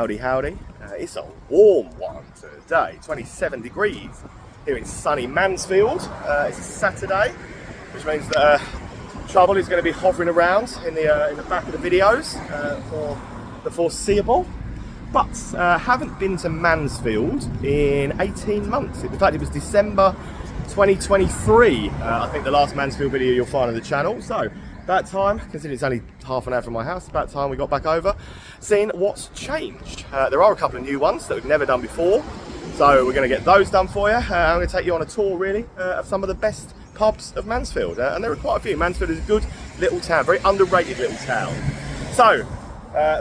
Howdy, howdy. It's a warm one today, 27 degrees here in sunny Mansfield. It's a Saturday, which means that trouble is going to be hovering around in the back of the videos for the foreseeable. But haven't been to Mansfield in 18 months. In fact, it was December 2023. I think the last Mansfield video you'll find on the channel. So about time, considering it's only half an hour from my house, about time we got back over, seeing what's changed. There are a couple of new ones that we've never done before, so we're going to get those done for you. I'm going to take you on a tour, really, of some of the best pubs of Mansfield, and there are quite a few. Mansfield is a good little town, very underrated little town. So,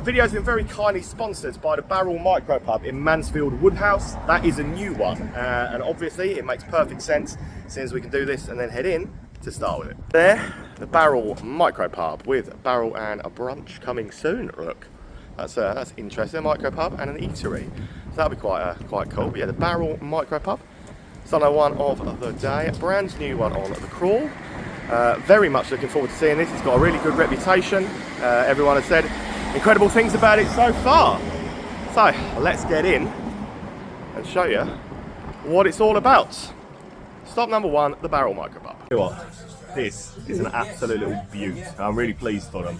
video's been very kindly sponsored by the Barrel Micropub in Mansfield Woodhouse. That is a new one, and obviously it makes perfect sense since we can do this and then head in to start with it. There, the Barrel Micropub with barrel and a brunch coming soon. Look, that's interesting. A micropub and an eatery, so that'll be quite cool. But yeah, the Barrel Micropub, Sunday one of the day, brand new one on the crawl. Very much looking forward to seeing this. It's got a really good reputation. Everyone has said incredible things about it so far. So let's get in and show you what it's all about. Stop number one, the Barrel Micropub. You know what? This is an absolute little beaut. I'm really pleased for them.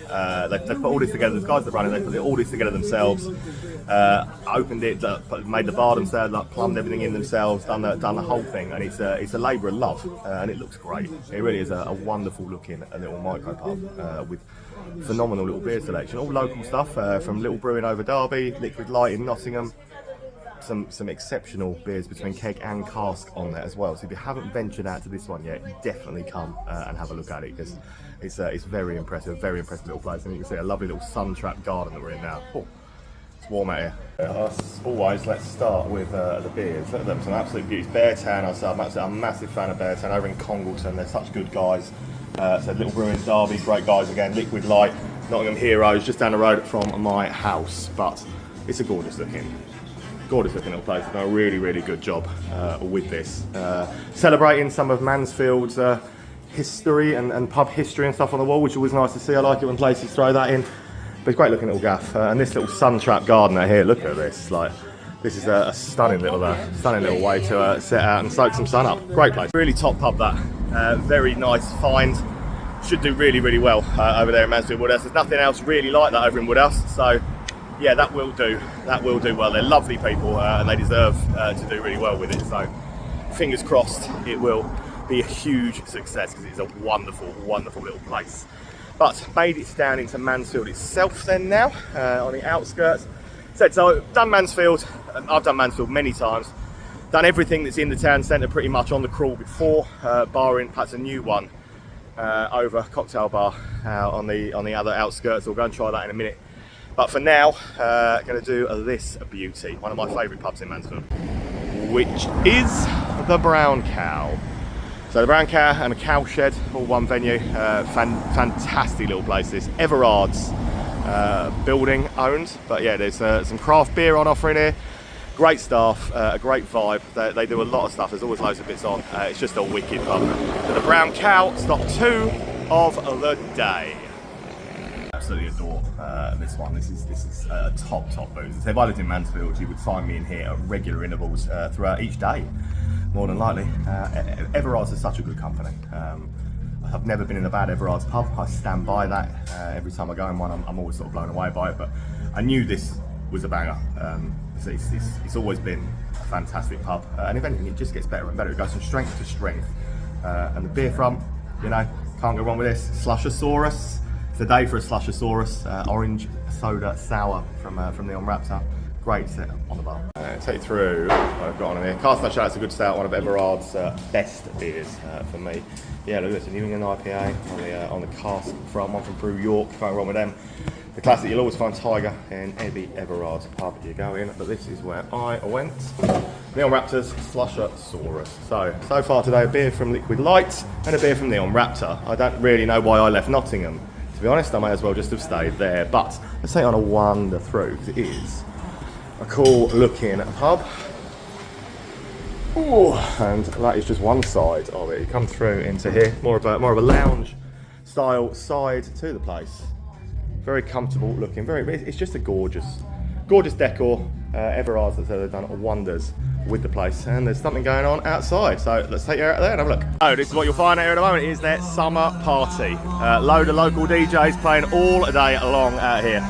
They've put all this together. The guys that run it, they put all this together themselves. Opened it, made the bar themselves, plumbed everything in themselves, done the whole thing, and it's a labour of love, and it looks great. It really is a wonderful looking little micropub with phenomenal little beer selection. All local stuff from Little Brewing over Derby, Liquid Light in Nottingham. Some exceptional beers between keg and cask on there as well. So if you haven't ventured out to this one yet, definitely come and have a look at it, because it's very impressive little place. And you can see a lovely little sun-trapped garden that we're in now. Oh, it's warm out here. As always, let's start with the beers. Look at them, some absolute beauties. Beartown, I'm a massive fan of Beartown over in Congleton. They're such good guys. So Little Brewing Derby, great guys again. Liquid Light, Nottingham Heroes, just down the road from my house. But it's a gorgeous looking little place. They've done a really good job with this. Celebrating some of Mansfield's history and pub history and stuff on the wall, which is always nice to see. I like it when places throw that in. But it's a great looking little gaff. And this little sun-trapped garden out here, look at this. This is a stunning little way to sit out and soak some sun up. Great place. Really top pub that. Very nice find. Should do really well over there in Mansfield Woodhouse. There's nothing else really like that over in Woodhouse. So yeah, that will do well. They're lovely people and they deserve to do really well with it. So fingers crossed it will be a huge success, because it's a wonderful little place. But made it down into Mansfield itself then now, on the outskirts. So I've done Mansfield, I've done Mansfield many times. Done everything that's in the town centre pretty much on the crawl before, barring perhaps a new one over Cocktail Bar on the other outskirts. We'll go and try that in a minute. But for now, going to do this beauty, one of my favourite pubs in Mansfield, which is the Brown Cow. So the Brown Cow and the Cowshed, all one venue. Fantastic little place. This Everard's building owned, but yeah, there's some craft beer on offer in here. Great staff, a great vibe. They do a lot of stuff. There's always loads of bits on. It's just a wicked pub. So the Brown Cow, stop 2 of the day. Absolutely adore this one. This is a top booze. If I lived in Mansfield, you would find me in here at regular intervals throughout each day, more than likely. Everard's is such a good company. I've never been in a bad Everard's pub. I stand by that. Every time I go in one, I'm always sort of blown away by it. But I knew this was a banger. It's always been a fantastic pub, and if anything, it just gets better and better. It goes from strength to strength. And the beer front, can't go wrong with this. Slushosaurus. It's a day for a Slushosaurus, orange soda sour from the Unwrapter. Great set on the bar. Take you through what I've got on here. Cast Iron Shadow's a good stout, one of Everard's best beers for me. Yeah, look at this, a New England IPA on the cask front, one from Brew York, can't go wrong with them. The classic, you'll always find Tiger in every Everard's pub you go in, but this is where I went. Neon Raptor's Slushosaurus. So far today, a beer from Liquid Light and a beer from Neon Raptor. I don't really know why I left Nottingham. To be honest, I may as well just have stayed there, but let's take it on a wander through, because it is a cool looking pub. Ooh, and that is just one side of it. You come through into here, more of a lounge style side to the place. Very comfortable looking, it's just a gorgeous Gorgeous decor. Everard's have done wonders with the place, and there's something going on outside, so let's take you out there and have a look. Oh, this is what you'll find out here at the moment, is their summer party. Load of local DJs playing all day long out here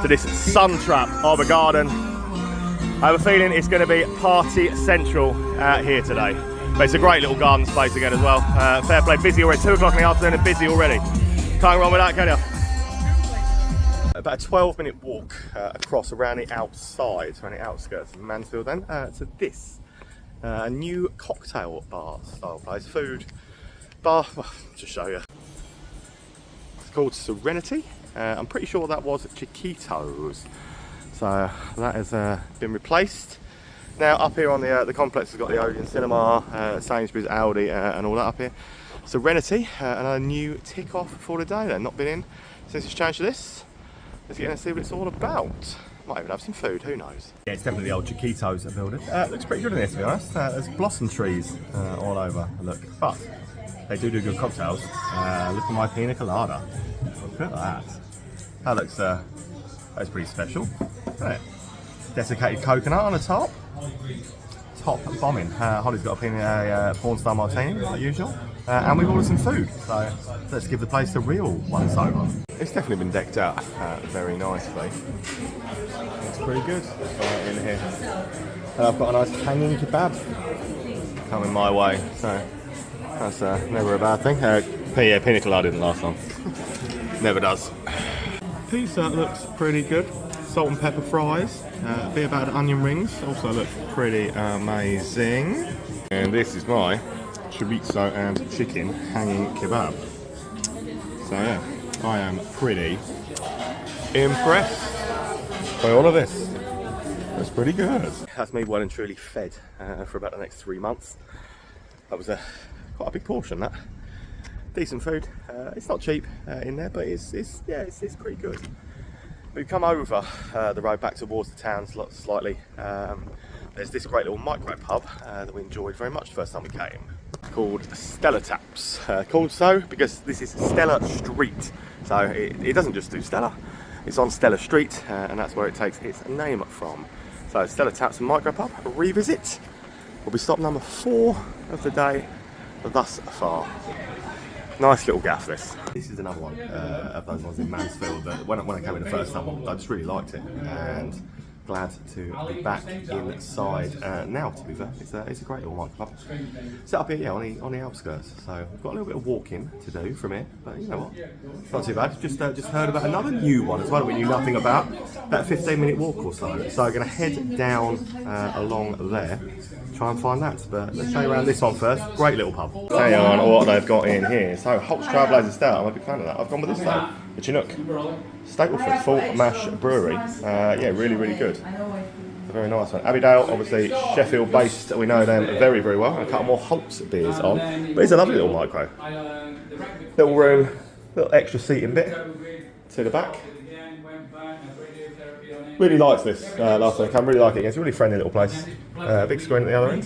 to this sun trap of a garden. I have a feeling it's going to be party central out here today. But it's a great little garden space again as well. Fair play, busy already, 2 o'clock in the afternoon and busy already. Can't go wrong with that, can you? About a 12-minute walk across around the outside, around the outskirts of Mansfield then, to this. A new cocktail bar style place, food, bar, well, just show you. It's called Serenity. I'm pretty sure that was Chiquitos. So that has been replaced. Now up here on the complex has got the Odeon Cinema, Sainsbury's, Aldi and all that up here. Serenity, another new tick off for the day then. Not been in since it's changed to this. Let's get in and see what it's all about. Might even have some food, who knows. Yeah, it's definitely the old Chiquitos building. Looks pretty good in here, to be honest. There's blossom trees all over, look. But they do good cocktails. Look at my pina colada. Look at that. That looks, that's pretty special. Isn't it? Desiccated coconut on the top. Top bombing. Holly's got a porn star martini, like usual. And we've ordered some food, so let's give the place a real once over. It's definitely been decked out very nicely. Looks pretty good in here. And I've got a nice hanging kebab coming my way, so that's never a bad thing. Yeah, pina colada didn't last long. Never does. Pizza looks pretty good. Salt and pepper fries, a bit about onion rings, also look pretty amazing. And this is my chorizo and chicken hanging kebab. So yeah, I am pretty impressed by all of this. That's pretty good. That's me well and truly fed for about the next 3 months. That was quite a big portion, that. Decent food. It's not cheap in there, but it's pretty good. We've come over the road back towards the town slightly. There's this great little micropub that we enjoyed very much the first time we came, called Stella Taps. Called so because this is Stella Street. So it doesn't just do Stella, it's on Stella Street, and that's where it takes its name from. So Stella Taps and Micropub, a revisit. Will be stop number 4 of the day thus far. Nice little gaff this. This is another one of those ones in Mansfield that when I came in the first time, I just really liked it, and glad to be back inside now, to be fair. It's a great little micropub. Set up here, yeah, on the outskirts. So we've got a little bit of walking to do from here, but you know what? Not too bad. Just heard about another new one as well that we knew nothing about. About a 15-minute walk or so. So I'm going to head down along there, try and find that. But let's show you around this one first. Great little pub. Tell you on what they've got in here. So Holt's Trailblazer Stout, I'm a big fan of that. I've gone with this though, the Chinook. Stapleford Full Mash Brewery. Yeah, really good. A very nice one. Abbeydale, obviously Sheffield based, we know them very well. And a couple more Holt's beers on. But it's a lovely little micro. Little room, little extra seating bit to the back. Really likes this last time I came, really like it. It's a really friendly little place. Big screen at the other end.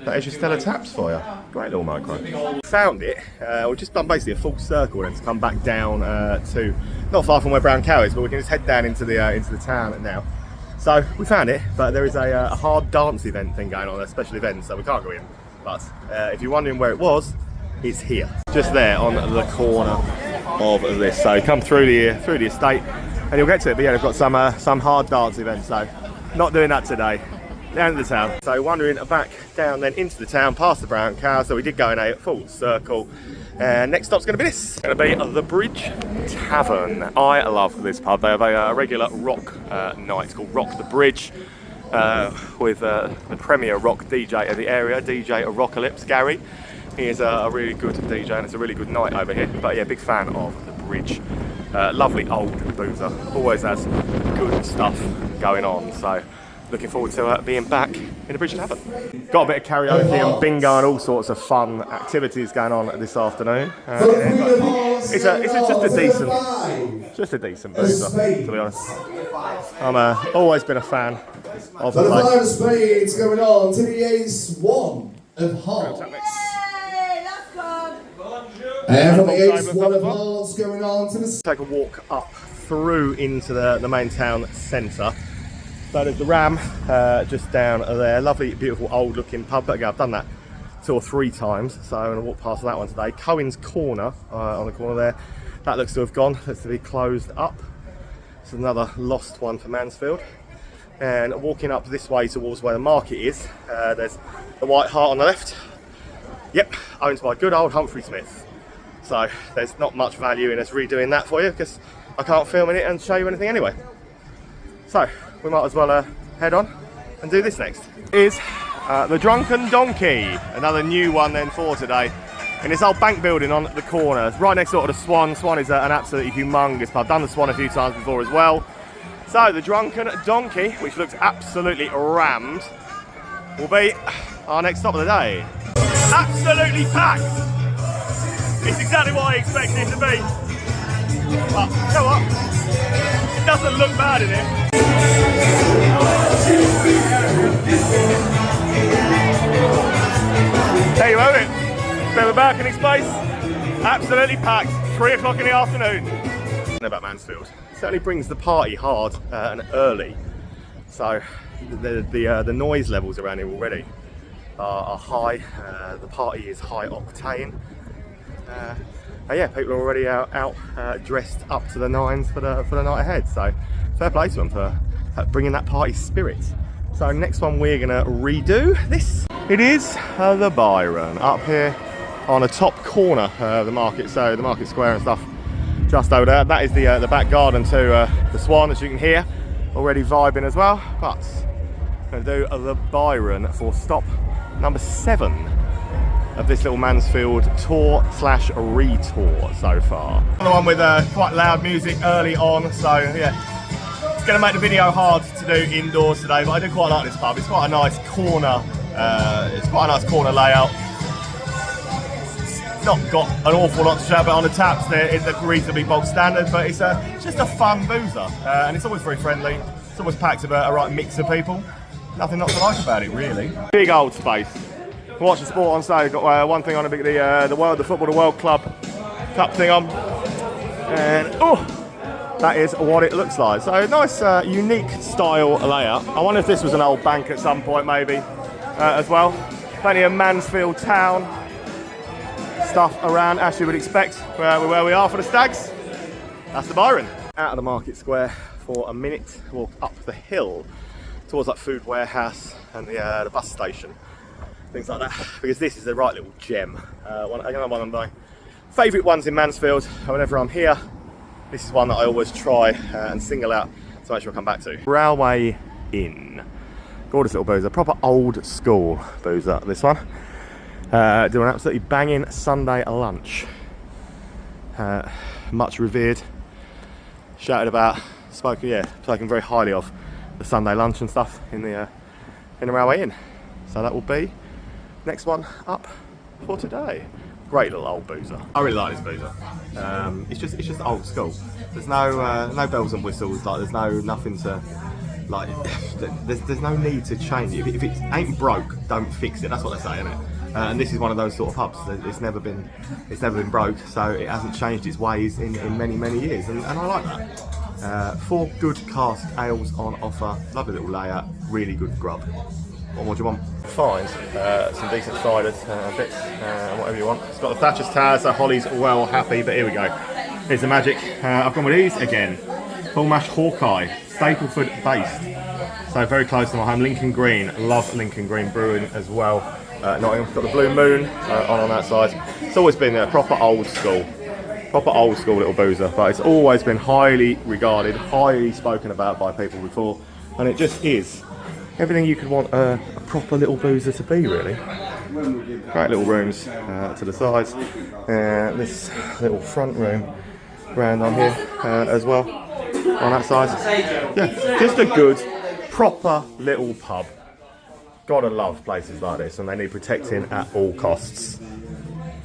That is your Stella Taps for you. Great little micro. Found it. We've just done basically a full circle then to come back down to not far from where Brown Cow is, but we can just head down into the town now. So we found it, but there is a hard dance event thing going on, a special event, so we can't go in. But if you're wondering where it was, it's here, just there on the corner of this. So come through the estate, and you'll get to it. But yeah, they've got some hard dance event, so not doing that today. Down to the town. So wandering back down then into the town, past the Brown Cow. So we did go in a full circle. And next stop's going to be this. It's going to be the Bridge Tavern. I love this pub. They have a regular rock night called Rock the Bridge, with the premier rock DJ of the area, DJ Rockalypse, Gary. He is a really good DJ, and it's a really good night over here. But yeah, big fan of the Bridge. Lovely old boozer. Always has good stuff going on. So looking forward to being back in the Bridge Tavern. Got a bit of karaoke and bingo and all sorts of fun activities going on this afternoon. It's just a decent boozer, to be honest. I'm always been a fan of the place. The final speed's going on to the ace 1 of hearts. And from the ace 1 of hearts going on to the... Take a walk up through into the main town centre. So there's the Ram just down there. Lovely, beautiful, old-looking pub. But again, I've done that 2 or 3 times, so I'm going to walk past that one today. Cohen's Corner on the corner there. That looks to have gone. Looks to be closed up. It's another lost one for Mansfield. And walking up this way towards where the market is, there's the White Hart on the left. Yep, owned by good old Humphrey Smith. So there's not much value in us redoing that for you because I can't film in it and show you anything anyway. So we might as well head on and do this next. Is the Drunken Donkey, another new one then for today. In this old bank building on the corner, it's right next door to the Swan. Swan is an absolutely humongous pub. I've done the Swan a few times before as well. So the Drunken Donkey, which looks absolutely rammed, will be our next stop of the day. Absolutely packed. It's exactly what I expected it to be. But you know what? It doesn't look bad in it. There you have it. Bit of a balcony space. Absolutely packed. 3 o'clock in the afternoon. I don't know about Mansfield. It certainly brings the party hard and early. So the noise levels around here already are high. The party is high octane. And yeah, people are already out dressed up to the nines for the night ahead. So fair play to them for bringing that party spirit. So next one we're gonna redo this. It is the Byron up here on the top corner of the market. So the market square and stuff just over there. That is the back garden to the Swan, as you can hear, already vibing as well. But I'm gonna do the Byron for stop number 7 of this little Mansfield tour / retour so far. The one with quite loud music early on, so yeah, it's going to make the video hard to do indoors today, but I do quite like this pub. It's quite a nice corner. It's quite a nice corner layout. It's not got an awful lot to show about on the taps. They're reasonably bog standard, but it's just a fun boozer, and it's always very friendly. It's always packed with a right mix of people. Nothing not to like about it, really. Big old space. Watch the sport on stage. Got one thing on, the Football the World Club Cup thing on, and that is what it looks like. So nice, unique style layout. I wonder if this was an old bank at some point, maybe as well. Plenty of Mansfield town stuff around, as you would expect, where we are for the Stags. That's the Byron. Out of the market square for a minute. Walk up the hill towards that food warehouse and the bus station. Things like that, because this is the right little gem. One of my favourite ones in Mansfield. Whenever I'm here, this is one that I always try and single out to make sure I come back to. Railway Inn. Gorgeous little boozer, proper old school boozer, this one. Doing an absolutely banging Sunday lunch. Much revered, shouted about, spoken very highly of the Sunday lunch and stuff in the Railway Inn. So that will be next one up for today. Great little old boozer. I really like this boozer. It's just old school. There's no bells and whistles. Like there's nothing to like. There's no need to change it. If it ain't broke, don't fix it. That's what they say, isn't it? And this is one of those sort of pubs. It's never been broke, so it hasn't changed its ways in many years, and I like that. 4 good cask ales on offer. Lovely little layout. Really good grub. What more do you want? Find some decent ciders, bits, and whatever you want. It's got the Thatcher's Towers, so Holly's well happy, but here we go. Here's the magic. I've gone with these again. Full Mash Hawkeye, Stapleford based. So very close to my home. Lincoln Green, love Lincoln Green Brewing as well. Nottingham's got the Blue Moon on that side. It's always been a proper old school little boozer, but it's always been highly regarded, highly spoken about by people before, and it just is everything you could want a proper little boozer to be, really. Great little rooms to the sides. This little front room round on here as well, on that side. Yeah, just a good, proper little pub. Gotta love places like this, and they need protecting at all costs.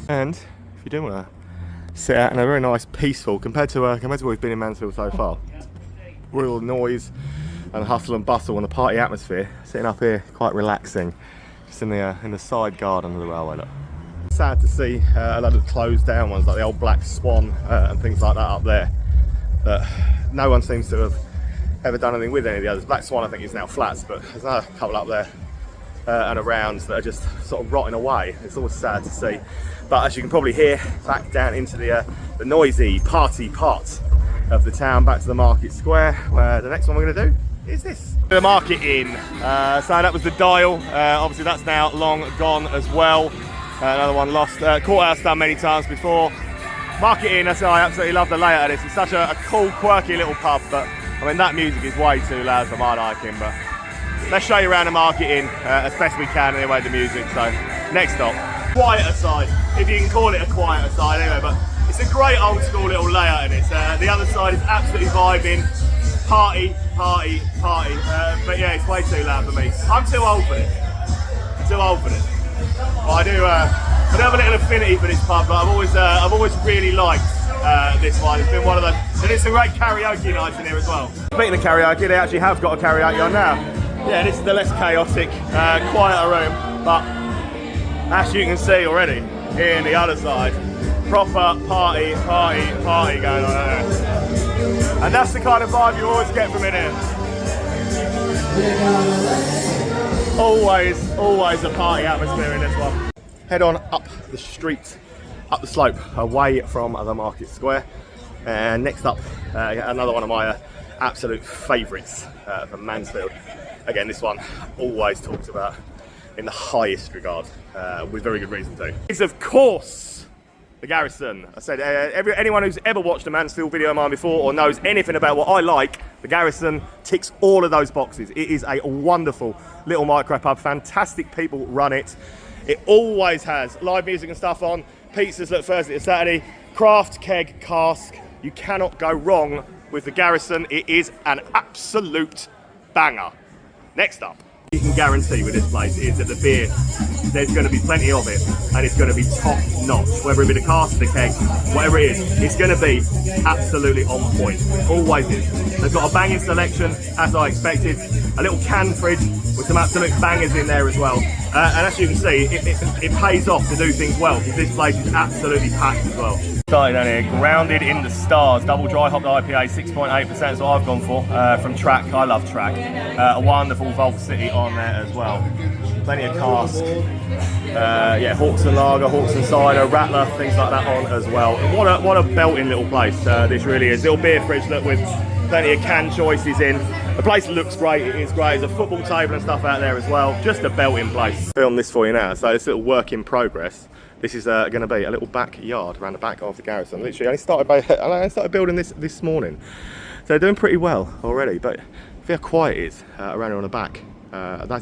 And if you do want to sit out in a very nice, peaceful, compared to what we've been in Mansfield so far, real noise and hustle and bustle and the party atmosphere, sitting up here quite relaxing, just in the side garden of the railway. Look. Sad to see a lot of the closed down ones like the old Black Swan and things like that up there, but no one seems to have ever done anything with any of the others. Black Swan I think is now flats, but there's another couple up there and around that are just sort of rotting away. It's always sad to see. But as you can probably hear, back down into the noisy party part of the town, back to the market square, where the next one we're going to do is this. The Market Inn. So that was the Dial. Obviously that's now long gone as well. Another one lost. Courthouse done many times before. Market Inn, that's why I absolutely love the layout of this. It's such a cool, quirky little pub, but I mean that music is way too loud for my liking. But let's show you around the Market Inn as best we can anyway, the music. So next stop, quieter side, if you can call it a quieter side anyway, but it's a great old school little layout in it. The other side is absolutely vibing. Party, party, party. But yeah, it's way too loud for me. I'm too old for this. I'm too old for this. But I do have a little affinity for this pub. But I've always really liked this one. It's been one of those. And it's some great karaoke nights in here as well. Speaking of karaoke, they actually have got a karaoke on now. Yeah, this is the less chaotic, quieter room. But as you can see already, here in the other side, proper party, party, party going on there. And that's the kind of vibe you always get from in here. Always a party atmosphere in this one. Head on up the street, up the slope, away from the market square. And next up, another one of my absolute favourites from Mansfield. Again, this one always talked about in the highest regard, with very good reason too. It's of course the Garrison. I said anyone who's ever watched a Mansfield video of mine before or knows anything about what I like, the Garrison ticks all of those boxes. It is a wonderful little micro pub. Fantastic people run it. It always has live music and stuff on. Pizzas look Thursday to Saturday. Craft, keg, cask. You cannot go wrong with the Garrison. It is an absolute banger. Next up, you can guarantee with this place is that the beer, there's going to be plenty of it and it's going to be top notch. Whether it be the cask, the keg, whatever it is, it's going to be absolutely on point. Always is. They've got a banging selection, as I expected. A little can fridge with some absolute bangers in there as well. And as you can see, it pays off to do things well because this place is absolutely packed as well. Starting down here, grounded in the stars, double dry hopped IPA, 6.8% is what I've gone for from Track. I love Track. A wonderful Vault City on there as well. Plenty of cask. Yeah, Hawks and Lager, Hawks and Cider, Rattler, things like that on as well. And what a belting little place this really is. Little beer fridge look with plenty of can choices in. The place looks great, it is great. There's a football table and stuff out there as well. Just a belting place. Film this for you now. So this little work in progress. This is going to be a little backyard around the back of the Garrison. Literally, I only started building this morning. So they're doing pretty well already, but see how quiet it is around here on the back.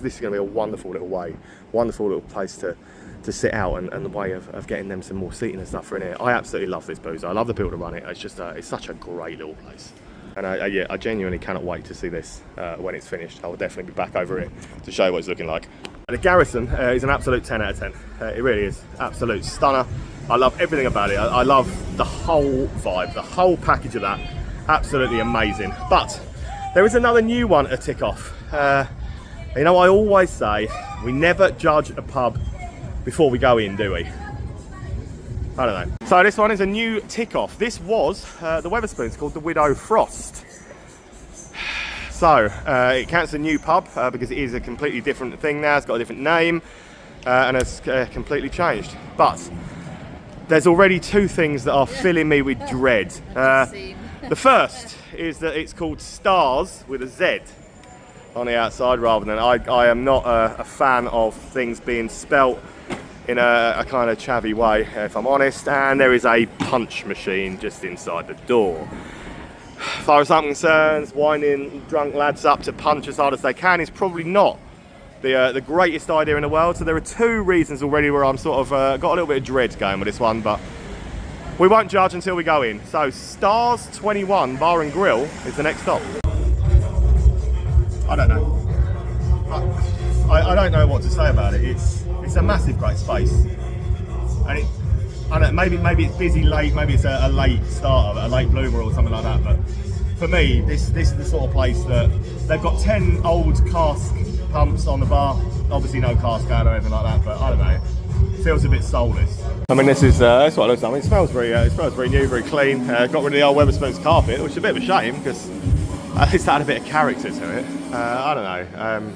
This is going to be a wonderful little way, wonderful little place to sit out and the way of getting them some more seating and stuff for in here. I absolutely love this boozer. I love the people to run it. It's just it's such a great little place. And yeah, I genuinely cannot wait to see this when it's finished. I will definitely be back over it to show you what it's looking like. The Garrison is an absolute 10 out of 10. It really is. Absolute stunner. I love everything about it. I love the whole vibe, the whole package of that. Absolutely amazing. But there is another new one to tick off. You know, I always say we never judge a pub before we go in, do we? I don't know. So this one is a new tick off. This was the Wetherspoons, called the Widow Frost. So it counts as a new pub because it is a completely different thing now. It's got a different name and it's completely changed. But there's already two things that are filling me with dread. The first is that it's called Stars with a Z on the outside rather than I am not a fan of things being spelt in a kind of chavvy way, if I'm honest. And there is a punch machine just inside the door. As far as I'm concerned, winding drunk lads up to punch as hard as they can is probably not the greatest idea in the world. So there are two reasons already where I'm sort of got a little bit of dread going with this one, but we won't judge until we go in. So Stars 21 Bar and Grill is the next stop. I don't know. I don't know what to say about it. It's a massive, great space, and I don't know, maybe it's busy late, maybe it's a late starter, a late bloomer or something like that. But for me, this is the sort of place that they've got 10 old cask pumps on the bar. Obviously no cask out or anything like that, but I don't know. feels a bit soulless. I mean, this is that's what it looks like. I mean, it smells very new, very clean. Got rid of the old Wetherspoons carpet, which is a bit of a shame because at least that had a bit of character to it. I don't know.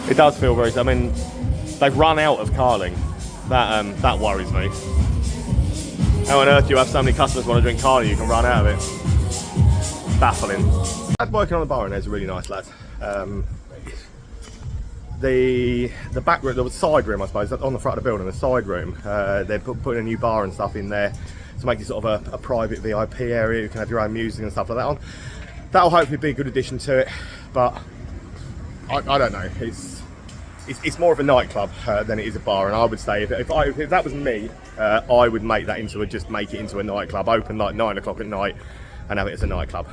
It does feel very. I mean, they've run out of Carling. That worries me. How on earth do you have so many customers want to drink Carling, you can run out of it? Baffling. Working on the Byron there's a really nice lad. The back room, the side room, I suppose, on the front of the building, the side room, they're putting a new bar and stuff in there to make it sort of a private VIP area. You can have your own music and stuff like that on. That'll hopefully be a good addition to it, but I don't know. It's more of a nightclub than it is a bar, and I would say if that was me, I would make that into just make it into a nightclub, open like 9 o'clock at night, and have it as a nightclub.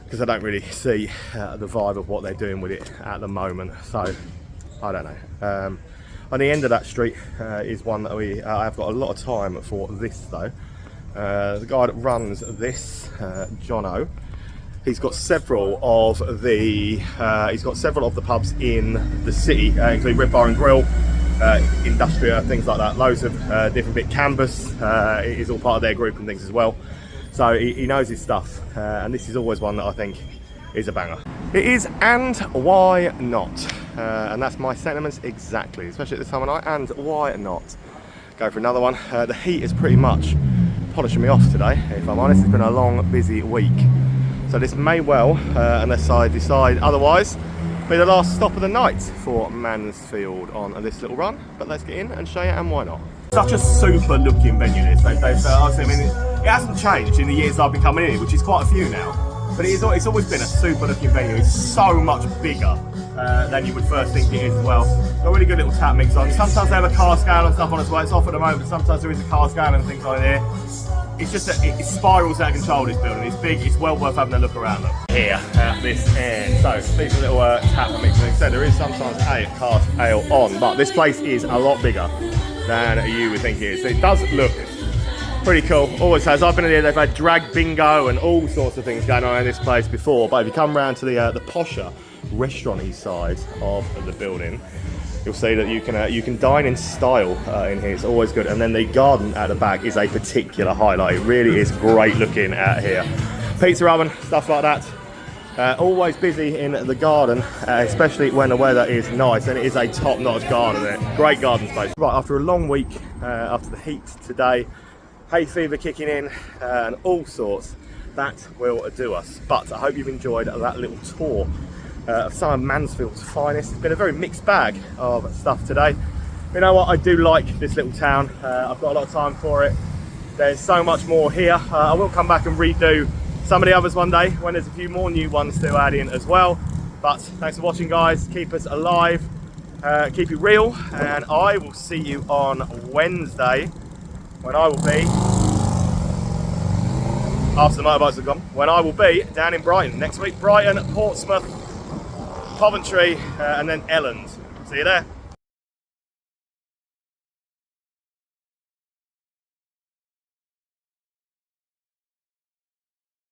Because I don't really see the vibe of what they're doing with it at the moment, so I don't know. On the end of that street is one that I've got a lot of time for this though. The guy that runs this, Jono, he's got several of the pubs in the city, including Red Bar and Grill, Industria, things like that. Loads of different bit. Canvas is all part of their group and things as well. So he knows his stuff, and this is always one that I think is a banger. It is, and why not? And that's my sentiments exactly, especially at this time of night, and why not? Go for another one. The heat is pretty much polishing me off today, if I'm honest. It's been a long, busy week. So this may well, unless I decide otherwise, be the last stop of the night for Mansfield on this little run. But let's get in and show you, and why not? Such a super looking venue this. It hasn't changed in the years I've been coming in, which is quite a few now. But it's always been a super looking venue. It's so much bigger than you would first think it is as well. Got a really good little tap mix on. Sometimes they have a car scale and stuff on as well. It's off at the moment, but sometimes there is a car scale and things on here. It's just that it spirals out of control, this building. It's big, it's well worth having a look around. Here at this end. So, these little tap mix. Like I said, there is sometimes a cask ale on, but this place is a lot bigger than you would think it is. It does look pretty cool, always has. I've been in here, they've had drag bingo and all sorts of things going on in this place before, but if you come round to the posher restaurant-y side of the building, you'll see that you can dine in style in here. It's always good. And then the garden at the back is a particular highlight. It really is great looking out here. Pizza oven, stuff like that. Always busy in the garden, especially when the weather is nice, and it is a top-notch garden. Great garden space. Right, after a long week, after the heat today, hay fever kicking in, and all sorts, that will do us. But I hope you've enjoyed that little tour of some of Mansfield's finest. It's been a very mixed bag of stuff today. You know what, I do like this little town. I've got a lot of time for it. There's so much more here. I will come back and redo some of the others one day when there's a few more new ones to add in as well. But thanks for watching, guys. Keep us alive, keep it real, and I will see you on Wednesday when I will be, after the motorbikes have gone, when I will be down in Brighton next week. Brighton, Portsmouth, Coventry, and then Elland. See you there.